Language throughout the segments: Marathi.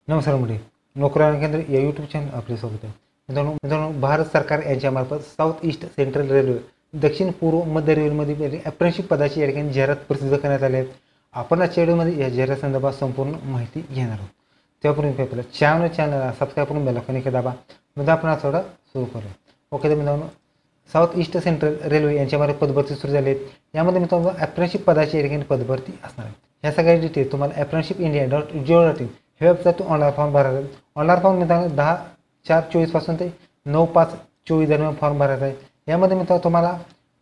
नमस्कार मंडळी, नोकरी केंद्र या यूट्यूब चॅनल आपले स्वागत आहे. मित्रांनो, भारत सरकार यांच्यामार्फत साऊथ ईस्ट सेंट्रल रेल्वे दक्षिण पूर्व मध्य रेल्वेमध्ये अप्रेंटिसशिप पदाची या ठिकाणी जाहिरात प्रसिद्ध करण्यात आली आहे. आपण आजच्या व्हिडिओमध्ये या जाहिरात संदर्भात संपूर्ण माहिती घेणार आहोत. त्यापूर्वी आपल्या चॅनलला सबस्क्राईब करून बेल आयकॉन दाबा. म्हणजे आपण आज थोडा सुरू करूया. ओके तर मित्रांनो, साऊथ ईस्ट सेंट्रल रेल्वे यांच्यामार्फत पदभरती सुरू झाली आहे. यामध्ये मित्रांनो अप्रेंटिसशिप पदाची या ठिकाणी पदभरती असणार आहे. ह्या सगळ्या डिटेल तुम्हाला apprenticeshipindia.go.in हे वेबसाईट ऑनलाईन फॉर्म भरायचा आहे. ऑनलाईन फॉर्म मित्रांनो 10/4/24 पासून ते 9/5/24 दरम्यान फॉर्म भरायचा आहे. यामध्ये मित्रांनो तुम्हाला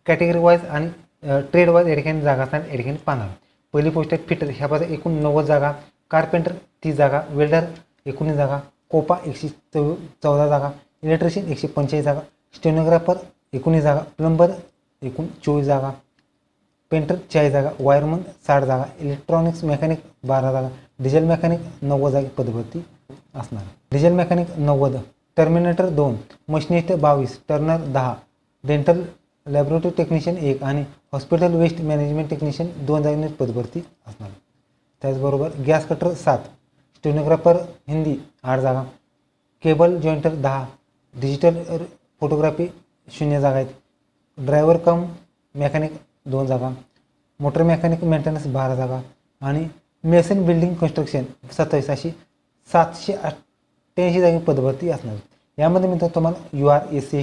कॅटेगरी वाईज आणि ट्रेड वाईज या ठिकाणी जागा असणार या ठिकाणी पाहणार. पहिली पोस्ट आहे फिटर, ह्या पदात एकूण 90 जागा, कार्पेंटर 30 जागा, वेल्डर 19 जागा, कोपा 114 जागा, इलेक्ट्रिशियन 145 जागा, स्टेनोग्राफर 19 जागा, प्लंबर एकूण 24 जागा, पेंटर 40 जागा, वायरमन 60 जागा, इलेक्ट्रॉनिक्स मेकॅनिक 12 जागा, डिझेल मेकॅनिक 90 जागी पदभरती असणार. Diesel mechanic 90, terminator 2, machinist 22, Turner 10, dental laboratory technician 1 आणि हॉस्पिटल वेस्ट मॅनेजमेंट टेक्निशियन 2 जागांची पदभरती असणार. त्याचबरोबर गॅस कटर 7, स्टेनोग्राफर हिंदी 8 जागा, केबल जॉईंटर 10, डिजिटल फोटोग्राफी 0 जागा आहेत, ड्रायव्हर कम मेकॅनिक 2 जागा, मोटर मेकॅनिक मेंटेनन्स 12 जागा आणि मेसन बिल्डिंग कन्स्ट्रक्शन 27 अशी 788 जागी पदभरती असणार. यामध्ये मित्रांनो तुम्हाला UR SC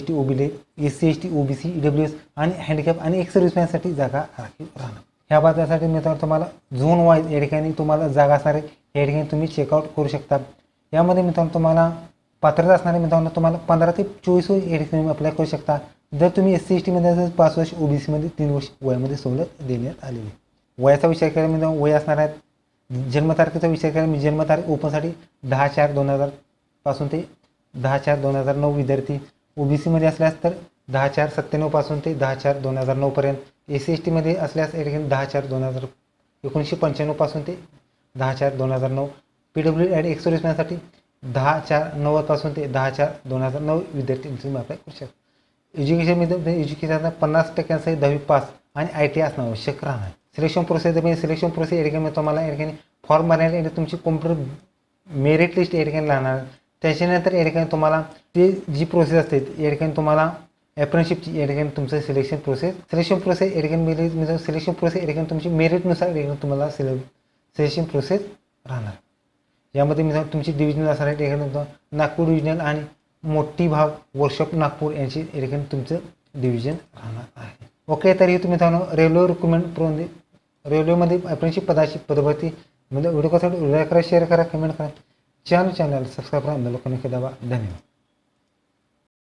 ST OBC EWS आणि हँडिकॅप आणि एक सर्व्हिसमॅनसाठी जागा राखीव राहणार. ह्या पदासाठी मित्रांनो तुम्हाला झोन वाईज या ठिकाणी तुम्हाला जागा असणार आहे. या ठिकाणी तुम्ही चेकआउट करू शकता. यामध्ये मित्रांनो तुम्हाला पात्रता असणारे मित्रांनो तुम्हाला 15 ते 24 या ठिकाणी अप्लाय करू शकता. जर तुम्ही SC ST मध्ये असेल 5 वर्ष, OBC मध्ये 3 वर्ष वयामध्ये सवलत देण्यात आलेली आहे. वयाचा विचार केला मित्रांनो वय असणार आहे. जन्मतारखेचा विचार केला मी जन्मतारीख ओपनसाठी 10/4/2000 पासून ते 10/4/2009 विद्यार्थी, OBC मध्ये असल्यास तर 10/4/97 पासून ते 10/4/2009 पर्यंत, SC ST मध्ये असल्यास या ठिकाणी 10/4/1995 पासून ते 10/4/2009, PWD आणि एक्स सर्व्हिसमॅनसाठी 10/4/90 पासून ते 10/4/2009 विद्यार्थी तुम्ही अप्लाय करू शकता. एज्युकेशनमध्ये एज्युकेशनला 50% सहित 10वी पास आणि ITI असणं आवश्यक राहणार. सिलेक्शन प्रोसेस या ठिकाणी तुम्हाला या ठिकाणी फॉर्म भरण्यासाठी तुमची कॉम्प्युटर मेरिट लिस्ट या ठिकाणी राहणार. त्याच्यानंतर या ठिकाणी तुम्हाला ते जी प्रोसेस असते या ठिकाणी तुम्हाला अप्रेंटिसशिपची या ठिकाणी तुमचं सिलेक्शन प्रोसेस या ठिकाणी सिलेक्शन प्रोसेस या ठिकाणी तुमची मेरिटनुसार या ठिकाणी तुम्हाला सिलेक्शन प्रोसेस राहणार. यामध्ये मित्रांनो तुमची डिव्हिजनल असणार आहे. या ठिकाणी नागपूर डिव्हिजनल आणि मोठी भाग वर्कशॉप नागपूर यांची या ठिकाणी तुमचं डिव्हिजन राहणार आहे. ओके, तरी तुम्ही मित्रांनो रेल्वेमध्ये अप्रेंटिसशिप पदाची पदभरती म्हणजे व्हिडिओ कसा लाईक करा, शेअर करा, कमेंट करा, चॅनलला सबस्क्राईब करा, बेल आयकॉन दाबा. धन्यवाद.